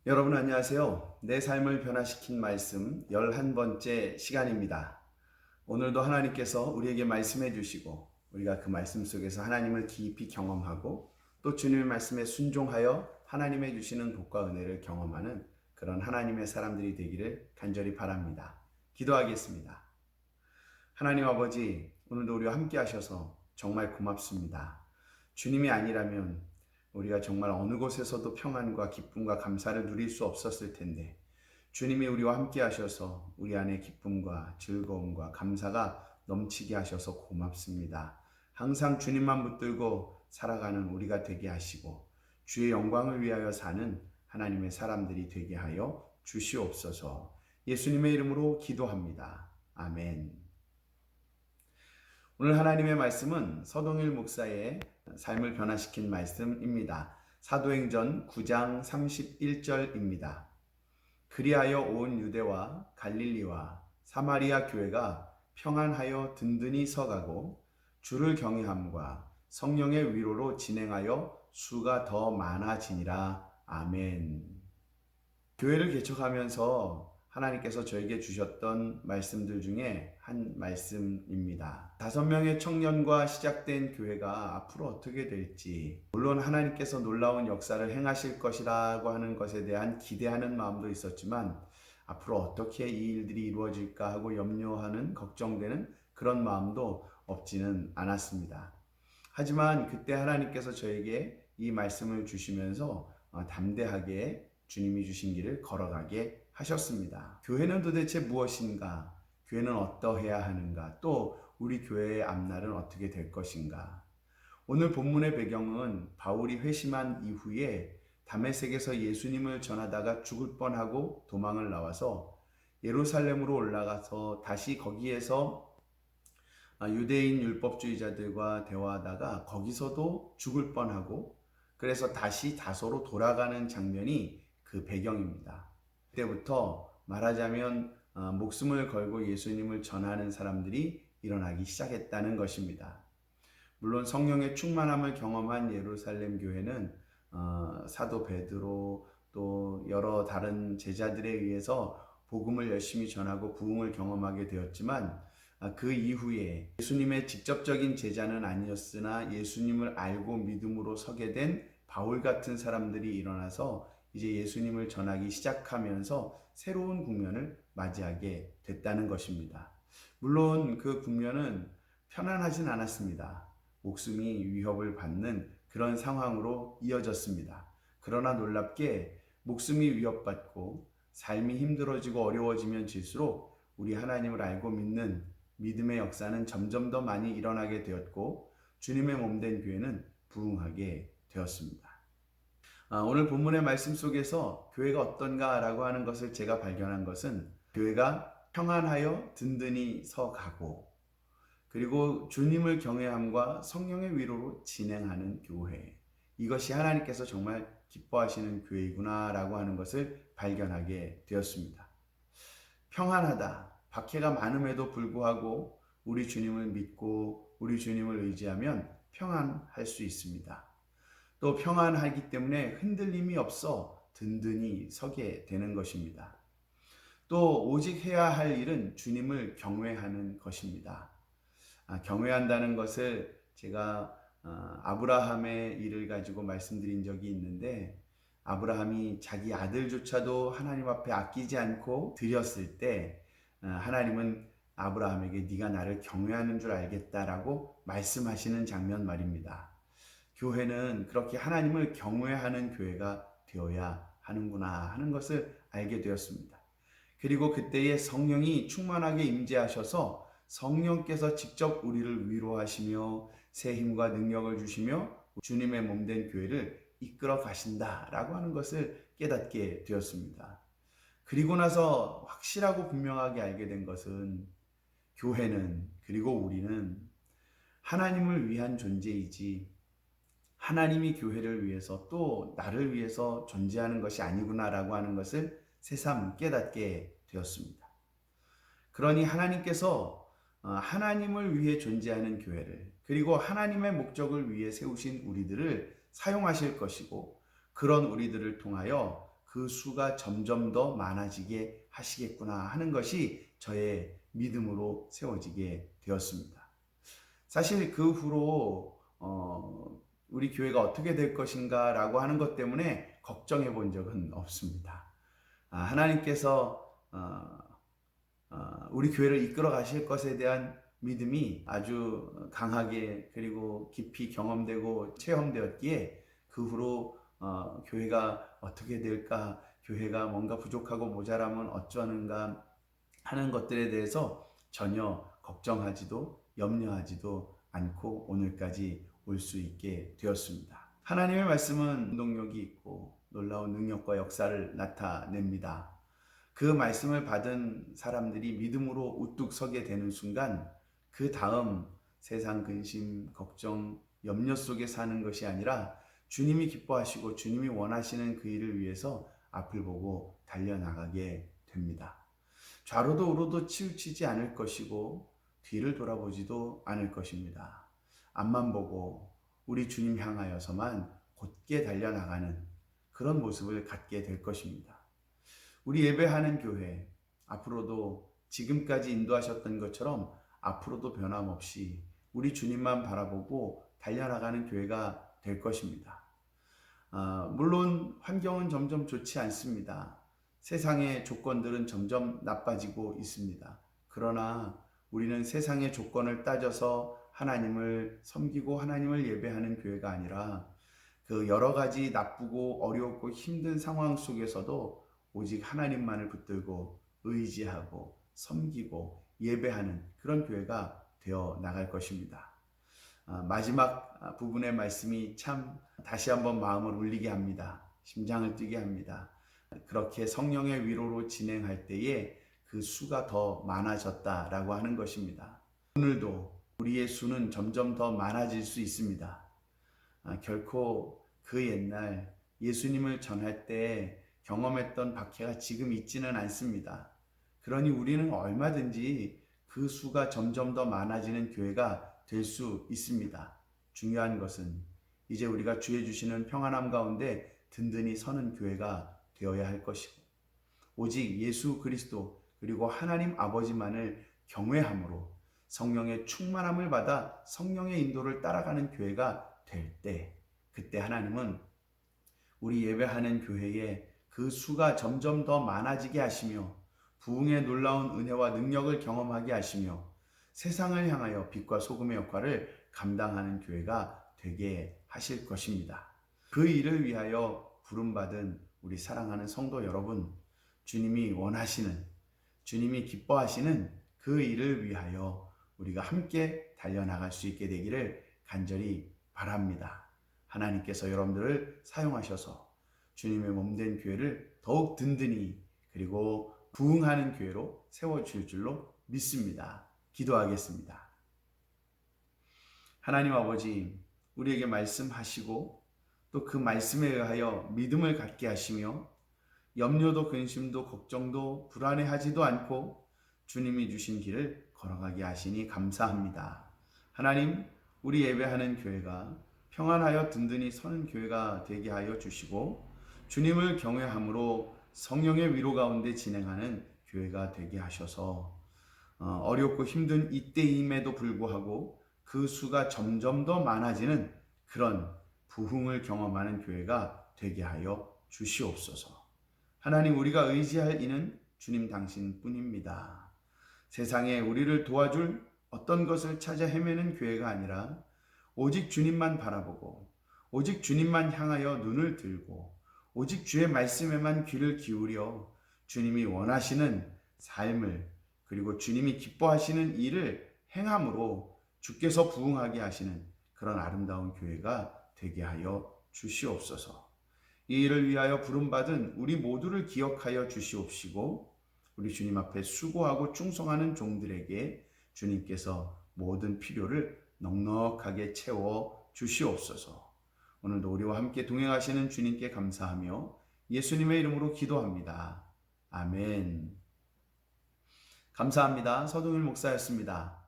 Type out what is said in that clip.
여러분 안녕하세요. 내 삶을 변화시킨 말씀 11번째 시간입니다. 오늘도 하나님께서 우리에게 말씀해 주시고 우리가 그 말씀 속에서 하나님을 깊이 경험하고 또 주님의 말씀에 순종하여 하나님의 주시는 복과 은혜를 경험하는 그런 하나님의 사람들이 되기를 간절히 바랍니다. 기도하겠습니다. 하나님 아버지, 오늘도 우리와 함께 하셔서 정말 고맙습니다. 주님이 아니라면 우리가 정말 어느 곳에서도 평안과 기쁨과 감사를 누릴 수 없었을 텐데 주님이 우리와 함께 하셔서 우리 안에 기쁨과 즐거움과 감사가 넘치게 하셔서 고맙습니다. 항상 주님만 붙들고 살아가는 우리가 되게 하시고 주의 영광을 위하여 사는 하나님의 사람들이 되게 하여 주시옵소서. 예수님의 이름으로 기도합니다. 아멘. 오늘 하나님의 말씀은 서동일 목사의 삶을 변화시킨 말씀입니다. 사도행전 9장 31절입니다. 그리하여 온 유대와 갈릴리와 사마리아 교회가 평안하여 든든히 서가고 주를 경외함과 성령의 위로로 진행하여 수가 더 많아지니라. 아멘. 교회를 개척하면서 하나님께서 저에게 주셨던 말씀들 중에 한 말씀입니다. 5명의 청년과 시작된 교회가 앞으로 어떻게 될지, 물론 하나님께서 놀라운 역사를 행하실 것이라고 하는 것에 대한 기대하는 마음도 있었지만 앞으로 어떻게 이 일들이 이루어질까 하고 염려하는, 걱정되는 그런 마음도 없지는 않았습니다. 하지만 그때 하나님께서 저에게 이 말씀을 주시면서 담대하게 주님이 주신 길을 걸어가게 하셨습니다. 교회는 도대체 무엇인가? 교회는 어떠해야 하는가? 또 우리 교회의 앞날은 어떻게 될 것인가? 오늘 본문의 배경은 바울이 회심한 이후에 다메섹에서 예수님을 전하다가 죽을 뻔하고 도망을 나와서 예루살렘으로 올라가서 다시 거기에서 유대인 율법주의자들과 대화하다가 거기서도 죽을 뻔하고 그래서 다시 다소로 돌아가는 장면이 그 배경입니다. 그때부터 말하자면 목숨을 걸고 예수님을 전하는 사람들이 일어나기 시작했다는 것입니다. 물론 성령의 충만함을 경험한 예루살렘 교회는 사도 베드로 또 여러 다른 제자들에 의해서 복음을 열심히 전하고 부흥을 경험하게 되었지만 그 이후에 예수님의 직접적인 제자는 아니었으나 예수님을 알고 믿음으로 서게 된 바울 같은 사람들이 일어나서 이제 예수님을 전하기 시작하면서 새로운 국면을 맞이하게 됐다는 것입니다. 물론 그 국면은 편안하진 않았습니다. 목숨이 위협을 받는 그런 상황으로 이어졌습니다. 그러나 놀랍게 목숨이 위협받고 삶이 힘들어지고 어려워지면 질수록 우리 하나님을 알고 믿는 믿음의 역사는 점점 더 많이 일어나게 되었고 주님의 몸된 교회는 부흥하게 되었습니다. 오늘 본문의 말씀 속에서 교회가 어떤가라고 하는 것을 제가 발견한 것은 교회가 평안하여 든든히 서가고 그리고 주님을 경외함과 성령의 위로로 진행하는 교회, 이것이 하나님께서 정말 기뻐하시는 교회이구나라고 하는 것을 발견하게 되었습니다. 평안하다, 박해가 많음에도 불구하고 우리 주님을 믿고 우리 주님을 의지하면 평안할 수 있습니다. 또 평안하기 때문에 흔들림이 없어 든든히 서게 되는 것입니다. 또 오직 해야 할 일은 주님을 경외하는 것입니다. 경외한다는 것을 제가 아브라함의 일을 가지고 말씀드린 적이 있는데 아브라함이 자기 아들조차도 하나님 앞에 아끼지 않고 드렸을 때 하나님은 아브라함에게 네가 나를 경외하는 줄 알겠다라고 말씀하시는 장면 말입니다. 교회는 그렇게 하나님을 경외하는 교회가 되어야 하는구나 하는 것을 알게 되었습니다. 그리고 그때에 성령이 충만하게 임재하셔서 성령께서 직접 우리를 위로하시며 새 힘과 능력을 주시며 주님의 몸된 교회를 이끌어 가신다라고 하는 것을 깨닫게 되었습니다. 그리고 나서 확실하고 분명하게 알게 된 것은 교회는 그리고 우리는 하나님을 위한 존재이지 하나님이 교회를 위해서 또 나를 위해서 존재하는 것이 아니구나라고 하는 것을 새삼 깨닫게 되었습니다. 그러니 하나님께서 하나님을 위해 존재하는 교회를 그리고 하나님의 목적을 위해 세우신 우리들을 사용하실 것이고 그런 우리들을 통하여 그 수가 점점 더 많아지게 하시겠구나 하는 것이 저의 믿음으로 세워지게 되었습니다. 사실 그 후로 우리 교회가 어떻게 될 것인가 라고 하는 것 때문에 걱정해 본 적은 없습니다. 하나님께서 우리 교회를 이끌어 가실 것에 대한 믿음이 아주 강하게 그리고 깊이 경험되고 체험되었기에 그 후로 교회가 어떻게 될까, 교회가 뭔가 부족하고 모자라면 어쩌는가 하는 것들에 대해서 전혀 걱정하지도 염려하지도 않고 오늘까지 올 수 있게 되었습니다. 하나님의 말씀은 운동력이 있고 놀라운 능력과 역사를 나타냅니다. 그 말씀을 받은 사람들이 믿음으로 우뚝 서게 되는 순간 그 다음 세상 근심, 걱정, 염려 속에 사는 것이 아니라 주님이 기뻐하시고 주님이 원하시는 그 일을 위해서 앞을 보고 달려나가게 됩니다. 좌로도 우로도 치우치지 않을 것이고 뒤를 돌아보지도 않을 것입니다. 앞만 보고 우리 주님 향하여서만 곧게 달려나가는 그런 모습을 갖게 될 것입니다. 우리 예배하는 교회, 앞으로도 지금까지 인도하셨던 것처럼 앞으로도 변함없이 우리 주님만 바라보고 달려나가는 교회가 될 것입니다. 물론 환경은 점점 좋지 않습니다. 세상의 조건들은 점점 나빠지고 있습니다. 그러나 우리는 세상의 조건을 따져서 하나님을 섬기고 하나님을 예배하는 교회가 아니라 그 여러 가지 나쁘고 어렵고 힘든 상황 속에서도 오직 하나님만을 붙들고 의지하고 섬기고 예배하는 그런 교회가 되어 나갈 것입니다. 마지막 부분의 말씀이 참 다시 한번 마음을 울리게 합니다. 심장을 뛰게 합니다. 그렇게 성령의 위로로 진행할 때에 그 수가 더 많아졌다라고 하는 것입니다. 오늘도 우리의 수는 점점 더 많아질 수 있습니다. 결코 그 옛날 예수님을 전할 때 경험했던 박해가 지금 있지는 않습니다. 그러니 우리는 얼마든지 그 수가 점점 더 많아지는 교회가 될 수 있습니다. 중요한 것은 이제 우리가 주의 주시는 평안함 가운데 든든히 서는 교회가 되어야 할 것이고 오직 예수 그리스도 그리고 하나님 아버지만을 경외함으로 성령의 충만함을 받아 성령의 인도를 따라가는 교회가 될 때 그때 하나님은 우리 예배하는 교회에 그 수가 점점 더 많아지게 하시며 부흥의 놀라운 은혜와 능력을 경험하게 하시며 세상을 향하여 빛과 소금의 역할을 감당하는 교회가 되게 하실 것입니다. 그 일을 위하여 부름받은 우리 사랑하는 성도 여러분, 주님이 원하시는, 주님이 기뻐하시는 그 일을 위하여 우리가 함께 달려나갈 수 있게 되기를 간절히 바랍니다. 하나님께서 여러분들을 사용하셔서 주님의 몸된 교회를 더욱 든든히 그리고 부흥하는 교회로 세워주실 줄로 믿습니다. 기도하겠습니다. 하나님 아버지, 우리에게 말씀하시고 또 그 말씀에 의하여 믿음을 갖게 하시며 염려도 근심도 걱정도 불안해하지도 않고 주님이 주신 길을 걸어가게 하시니 감사합니다. 하나님, 우리 예배하는 교회가 평안하여 든든히 서는 교회가 되게 하여 주시고 주님을 경외함으로 성령의 위로 가운데 진행하는 교회가 되게 하셔서 어렵고 힘든 이때임에도 불구하고 그 수가 점점 더 많아지는 그런 부흥을 경험하는 교회가 되게 하여 주시옵소서. 하나님, 우리가 의지할 이는 주님 당신뿐입니다. 세상에 우리를 도와줄 어떤 것을 찾아 헤매는 교회가 아니라 오직 주님만 바라보고 오직 주님만 향하여 눈을 들고 오직 주의 말씀에만 귀를 기울여 주님이 원하시는 삶을 그리고 주님이 기뻐하시는 일을 행함으로 주께서 부흥하게 하시는 그런 아름다운 교회가 되게 하여 주시옵소서. 이 일을 위하여 부름받은 우리 모두를 기억하여 주시옵시고 우리 주님 앞에 수고하고 충성하는 종들에게 주님께서 모든 필요를 넉넉하게 채워 주시옵소서. 오늘도 우리와 함께 동행하시는 주님께 감사하며 예수님의 이름으로 기도합니다. 아멘. 감사합니다. 서동일 목사였습니다.